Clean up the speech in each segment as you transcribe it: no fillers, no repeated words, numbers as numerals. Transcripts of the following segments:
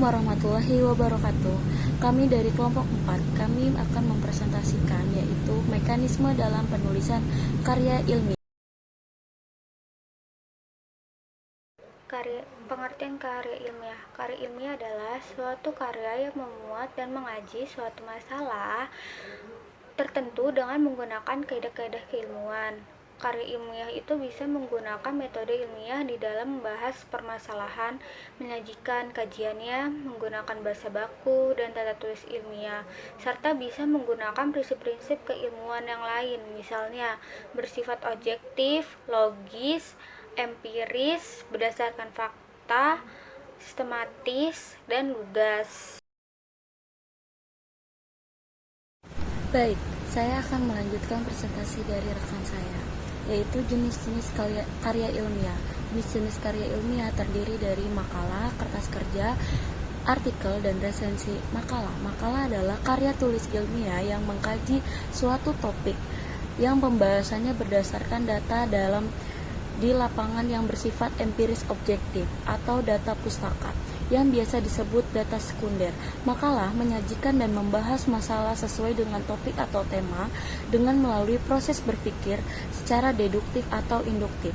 Assalamualaikum warahmatullahi wabarakatuh. Kami dari kelompok 4, kami akan mempresentasikan yaitu mekanisme dalam penulisan karya ilmiah. Pengertian karya ilmiah. Karya ilmiah adalah suatu karya yang memuat dan mengaji suatu masalah tertentu dengan menggunakan kaidah-kaidah keilmuan. Karya ilmiah itu bisa menggunakan metode ilmiah di dalam membahas permasalahan, menyajikan kajiannya menggunakan bahasa baku dan tata tulis ilmiah, serta bisa menggunakan prinsip-prinsip keilmuan yang lain, misalnya bersifat objektif, logis, empiris, berdasarkan fakta, sistematis, dan lugas. Baik, saya akan melanjutkan presentasi dari rekan saya, yaitu jenis-jenis karya ilmiah. Jenis-jenis karya ilmiah terdiri dari makalah, kertas kerja, artikel, dan resensi. Makalah adalah karya tulis ilmiah yang mengkaji suatu topik yang pembahasannya berdasarkan data di lapangan yang bersifat empiris objektif atau data pustaka, yang biasa disebut data sekunder. Makalah menyajikan dan membahas masalah sesuai dengan topik atau tema dengan melalui proses berpikir secara deduktif atau induktif.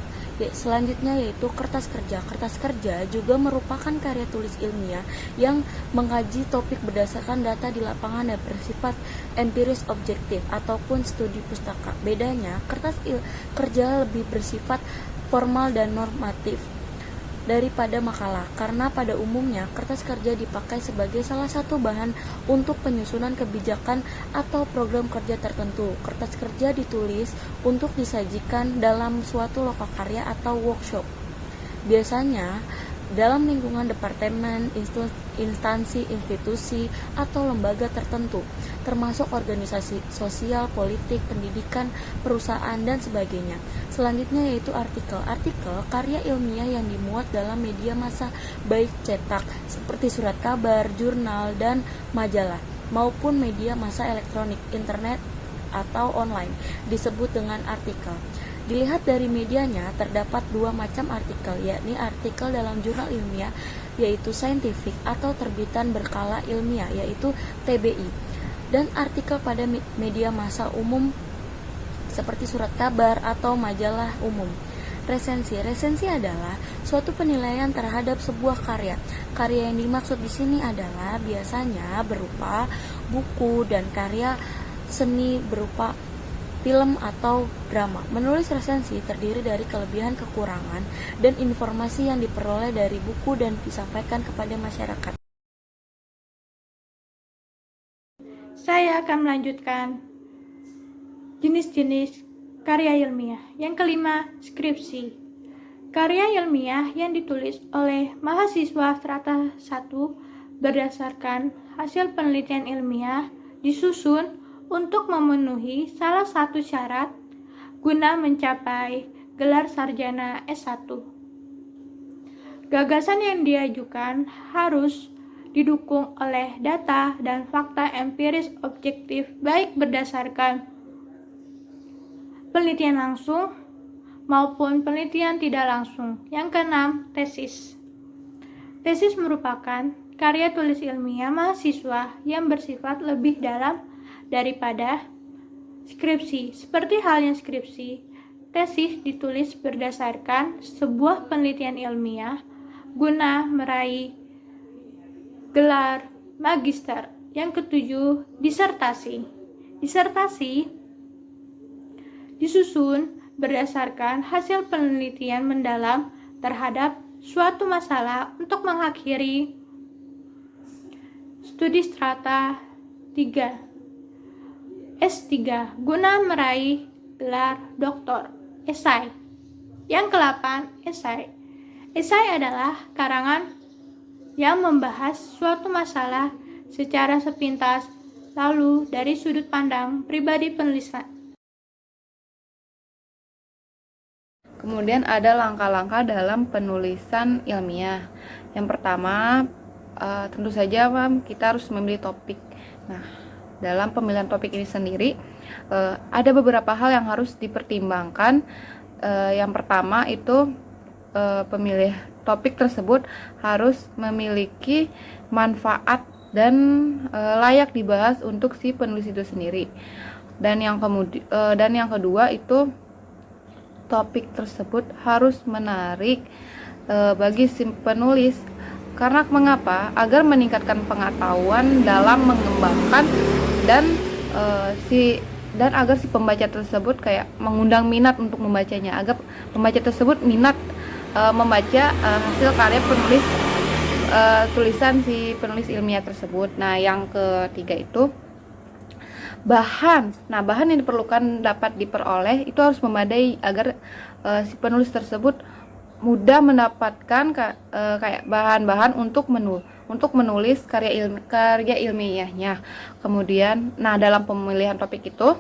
Selanjutnya yaitu kertas kerja. Kertas kerja juga merupakan karya tulis ilmiah yang mengkaji topik berdasarkan data di lapangan dan bersifat empiris objektif ataupun studi pustaka. Bedanya, kertas kerja lebih bersifat formal dan normatif daripada makalah, karena pada umumnya kertas kerja dipakai sebagai salah satu bahan untuk penyusunan kebijakan atau program kerja tertentu. Kertas kerja ditulis untuk disajikan dalam suatu lokakarya atau workshop, biasanya dalam lingkungan departemen, instansi, institusi, atau lembaga tertentu, termasuk organisasi sosial, politik, pendidikan, perusahaan, dan sebagainya. Selanjutnya yaitu artikel. Artikel karya ilmiah yang dimuat dalam media massa, baik cetak seperti surat kabar, jurnal, dan majalah, maupun media massa elektronik, internet, atau online, disebut dengan artikel. Dilihat dari medianya, terdapat dua macam artikel, yakni artikel dalam jurnal ilmiah, yaitu scientific atau terbitan berkala ilmiah, yaitu TBI, dan artikel pada media massa umum seperti surat kabar atau majalah umum. Resensi adalah suatu penilaian terhadap sebuah karya. Karya yang dimaksud di sini adalah biasanya berupa buku dan karya seni berupa film atau drama. Menulis resensi terdiri dari kelebihan, kekurangan, dan informasi yang diperoleh dari buku dan disampaikan kepada masyarakat. Saya akan melanjutkan jenis-jenis karya ilmiah. Yang kelima, skripsi. Karya ilmiah yang ditulis oleh mahasiswa strata 1 berdasarkan hasil penelitian ilmiah disusun untuk memenuhi salah satu syarat guna mencapai gelar sarjana S1. Gagasan yang diajukan harus didukung oleh data dan fakta empiris objektif, baik berdasarkan penelitian langsung maupun penelitian tidak langsung. Yang keenam, tesis. Tesis merupakan karya tulis ilmiah mahasiswa yang bersifat lebih dalam daripada skripsi. Seperti halnya skripsi, tesis ditulis berdasarkan sebuah penelitian ilmiah guna meraih gelar magister. Yang ketujuh, disertasi. Disertasi disusun berdasarkan hasil penelitian mendalam terhadap suatu masalah untuk mengakhiri studi strata 3 S3 guna meraih gelar doktor. Esai. Yang ke-8, esai. Esai adalah karangan yang membahas suatu masalah secara sepintas, lalu dari sudut pandang pribadi penulis. Kemudian ada langkah-langkah dalam penulisan ilmiah. Yang pertama, tentu saja kita harus memilih topik. Nah, dalam pemilihan topik ini sendiri ada beberapa hal yang harus dipertimbangkan. Yang pertama itu topik tersebut harus memiliki manfaat dan layak dibahas untuk si penulis itu sendiri. Dan yang kedua itu topik tersebut harus menarik bagi si penulis. Karena mengapa? Agar meningkatkan pengetahuan dalam mengembangkan dan agar si pembaca tersebut kayak mengundang minat untuk membacanya, agar pembaca tersebut minat membaca hasil karya penulis tulisan si penulis ilmiah tersebut. Nah, yang ketiga itu bahan. Nah, bahan yang diperlukan dapat diperoleh itu harus memadai agar si penulis tersebut mudah mendapatkan kayak bahan-bahan untuk menulis karya ilmiahnya. Kemudian, nah dalam pemilihan topik itu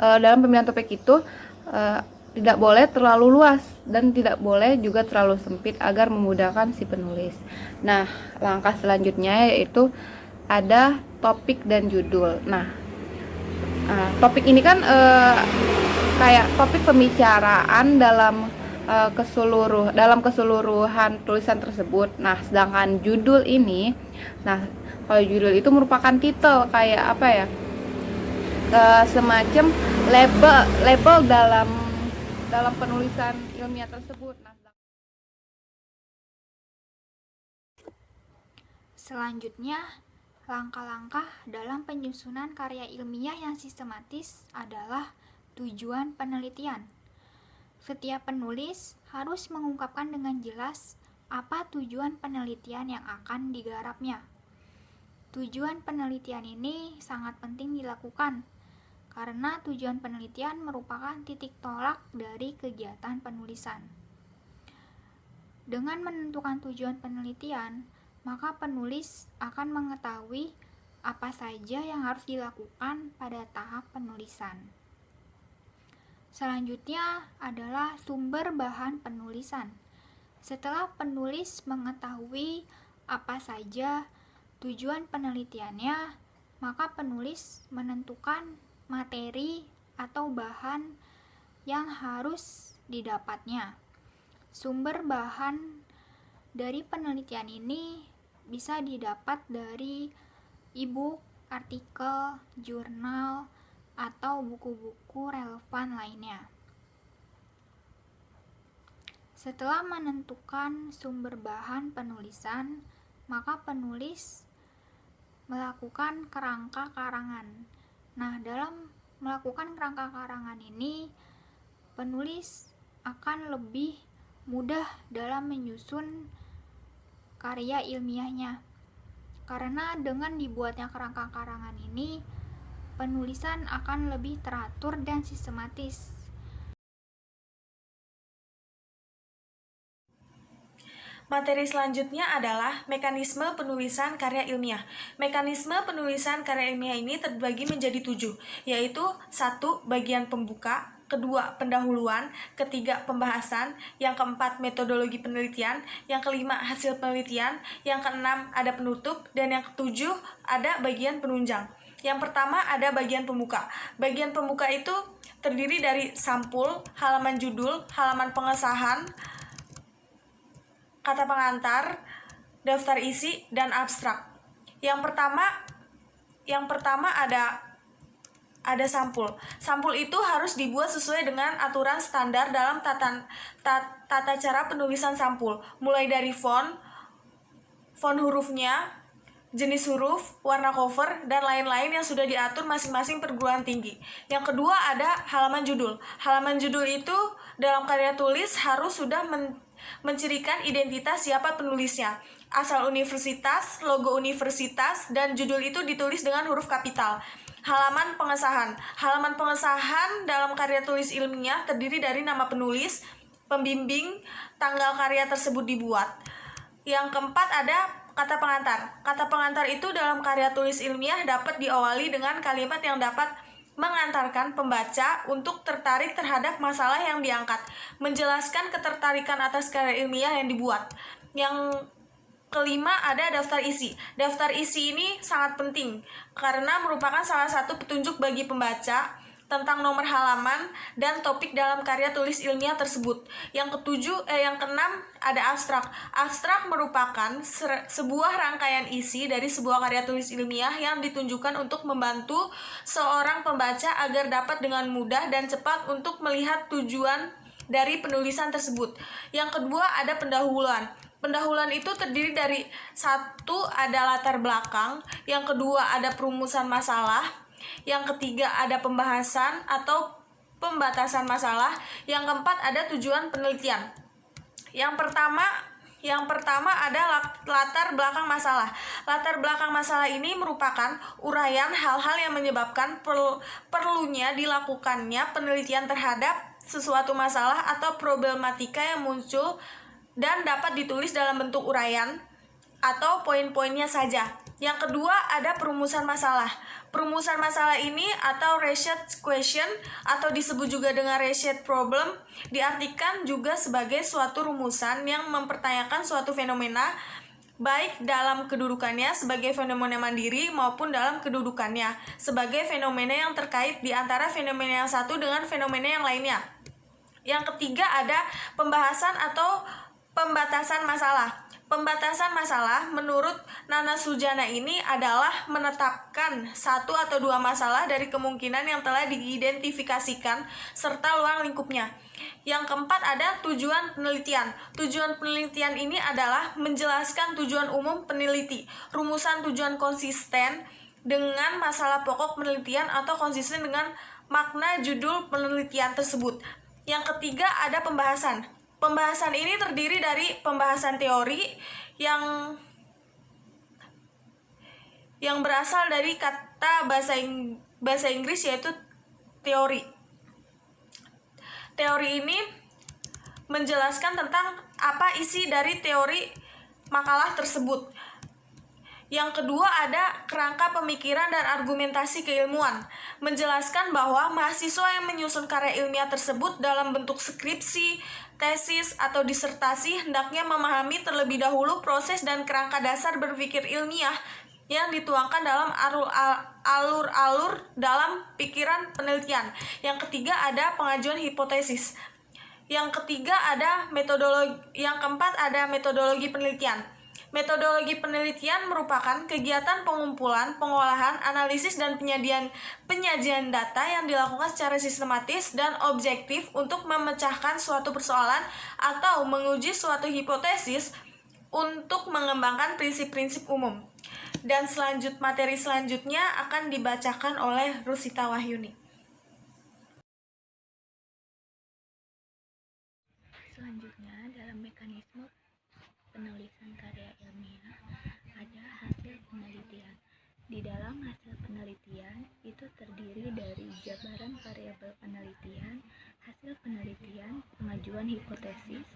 dalam pemilihan topik itu tidak boleh terlalu luas dan tidak boleh juga terlalu sempit agar memudahkan si penulis. Nah, langkah selanjutnya yaitu ada topik dan judul. Nah, topik ini kan kayak topik pembicaraan dalam keseluruhan tulisan tersebut. Nah, sedangkan judul ini, kalau judul itu merupakan titel, kayak apa ya, semacam label dalam penulisan ilmiah tersebut. Nah, selanjutnya, langkah-langkah dalam penyusunan karya ilmiah yang sistematis adalah tujuan penelitian. Setiap penulis harus mengungkapkan dengan jelas apa tujuan penelitian yang akan digarapnya. Tujuan penelitian ini sangat penting dilakukan, karena tujuan penelitian merupakan titik tolak dari kegiatan penulisan. Dengan menentukan tujuan penelitian, maka penulis akan mengetahui apa saja yang harus dilakukan pada tahap penulisan. Selanjutnya adalah sumber bahan penulisan. Setelah penulis mengetahui apa saja tujuan penelitiannya, maka penulis menentukan materi atau bahan yang harus didapatnya. Sumber bahan dari penelitian ini bisa didapat dari e-book, artikel, jurnal, atau buku-buku relevan lainnya. Setelah menentukan sumber bahan penulisan, maka penulis melakukan kerangka karangan. Nah, dalam melakukan kerangka karangan ini, penulis akan lebih mudah dalam menyusun karya ilmiahnya. Karena dengan dibuatnya kerangka karangan ini, penulisan akan lebih teratur dan sistematis. Materi selanjutnya adalah mekanisme penulisan karya ilmiah. Mekanisme penulisan karya ilmiah ini terbagi menjadi 7, yaitu 1. Bagian pembuka, kedua pendahuluan, ketiga pembahasan, yang keempat metodologi penelitian, yang kelima hasil penelitian, yang keenam ada penutup, dan yang ketujuh ada bagian penunjang. Yang pertama ada bagian pembuka. Bagian pembuka itu terdiri dari sampul, halaman judul, halaman pengesahan, kata pengantar, daftar isi, dan abstrak. Yang pertama ada sampul. Sampul itu harus dibuat sesuai dengan aturan standar dalam tata cara penulisan sampul, mulai dari font hurufnya, jenis huruf, warna cover, dan lain-lain yang sudah diatur masing-masing perguruan tinggi. Yang kedua ada halaman judul. Halaman judul itu dalam karya tulis harus sudah mencirikan identitas siapa penulisnya, asal universitas, logo universitas, dan judul itu ditulis dengan huruf kapital. Halaman pengesahan. Halaman pengesahan dalam karya tulis ilmiah terdiri dari nama penulis, pembimbing, tanggal karya tersebut dibuat. Yang keempat ada kata pengantar. Kata pengantar itu dalam karya tulis ilmiah dapat diawali dengan kalimat yang dapat mengantarkan pembaca untuk tertarik terhadap masalah yang diangkat, menjelaskan ketertarikan atas karya ilmiah yang dibuat. Yang kelima ada daftar isi. Daftar isi ini sangat penting karena merupakan salah satu petunjuk bagi pembaca tentang nomor halaman dan topik dalam karya tulis ilmiah tersebut. Yang keenam ada abstrak. Abstrak merupakan sebuah rangkaian isi dari sebuah karya tulis ilmiah yang ditunjukkan untuk membantu seorang pembaca agar dapat dengan mudah dan cepat untuk melihat tujuan dari penulisan tersebut. Yang kedua ada pendahuluan. Pendahuluan itu terdiri dari satu ada latar belakang, yang kedua ada perumusan masalah, yang ketiga ada pembahasan atau pembatasan masalah, yang keempat ada tujuan penelitian. Yang pertama ada latar belakang masalah. Latar belakang masalah ini merupakan uraian hal-hal yang menyebabkan perlunya dilakukannya penelitian terhadap sesuatu masalah atau problematika yang muncul dan dapat ditulis dalam bentuk uraian atau poin-poinnya saja. Yang kedua ada perumusan masalah. Perumusan masalah ini atau research question atau disebut juga dengan research problem diartikan juga sebagai suatu rumusan yang mempertanyakan suatu fenomena baik dalam kedudukannya sebagai fenomena mandiri maupun dalam kedudukannya sebagai fenomena yang terkait di antara fenomena yang satu dengan fenomena yang lainnya. Yang ketiga ada pembahasan atau pembatasan masalah. Pembatasan masalah menurut Nana Sujana ini adalah menetapkan satu atau dua masalah dari kemungkinan yang telah diidentifikasikan serta luang lingkupnya. Yang keempat ada tujuan penelitian. Tujuan penelitian ini adalah menjelaskan tujuan umum peneliti, rumusan tujuan konsisten dengan masalah pokok penelitian atau konsisten dengan makna judul penelitian tersebut. Yang ketiga ada pembahasan. Pembahasan ini terdiri dari pembahasan teori yang berasal dari kata bahasa Inggris yaitu teori. Teori ini menjelaskan tentang apa isi dari teori makalah tersebut. Yang kedua ada kerangka pemikiran dan argumentasi keilmuan, menjelaskan bahwa mahasiswa yang menyusun karya ilmiah tersebut dalam bentuk skripsi, tesis, atau disertasi hendaknya memahami terlebih dahulu proses dan kerangka dasar berpikir ilmiah yang dituangkan dalam alur-alur dalam pikiran penelitian. Yang ketiga ada pengajuan hipotesis. Yang keempat ada metodologi penelitian. Metodologi penelitian merupakan kegiatan pengumpulan, pengolahan, analisis, dan penyajian data yang dilakukan secara sistematis dan objektif untuk memecahkan suatu persoalan atau menguji suatu hipotesis untuk mengembangkan prinsip-prinsip umum. Dan materi selanjutnya akan dibacakan oleh Rusita Wahyuni. Selanjutnya, dalam mekanisme penulisan karya ilmiah ada hasil penelitian. Di dalam hasil penelitian itu terdiri dari jabaran variabel penelitian, hasil penelitian, pengajuan hipotesis,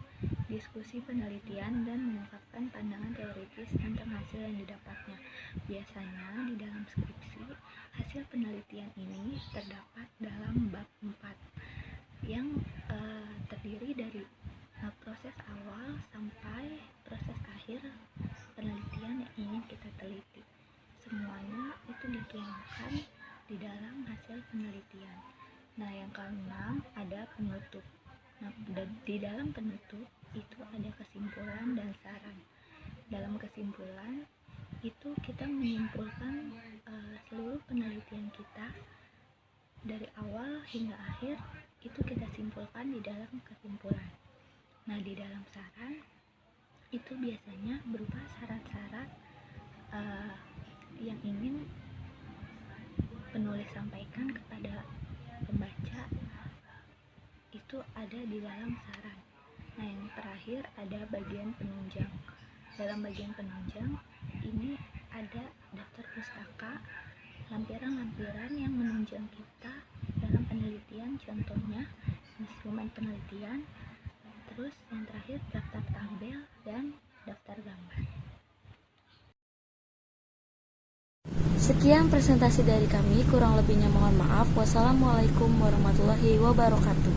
diskusi penelitian, dan mengungkapkan pandangan teoritis tentang hasil yang didapatnya. Biasanya di dalam skripsi, hasil penelitian ini terdapat dalam bab 4 yang terdiri dari proses awal sampai proses akhir penelitian yang ingin kita teliti. Semuanya itu dituangkan di dalam hasil penelitian. Nah, yang keenam ada penutup. Nah, di dalam penutup itu ada kesimpulan dan saran. Dalam kesimpulan itu kita menyimpulkan seluruh penelitian kita dari awal hingga akhir itu kita simpulkan di dalam kesimpulan. Nah, di dalam saran itu biasanya berupa syarat-syarat yang ingin penulis sampaikan kepada pembaca itu ada di dalam saran. Nah, yang terakhir ada bagian penunjang. Dalam bagian penunjang ini ada daftar pustaka, lampiran-lampiran yang menunjang kita dalam penelitian, contohnya instrumen penelitian. Terus yang terakhir daftar tabel dan daftar gambar. Sekian presentasi dari kami, kurang lebihnya mohon maaf. Wassalamualaikum warahmatullahi wabarakatuh.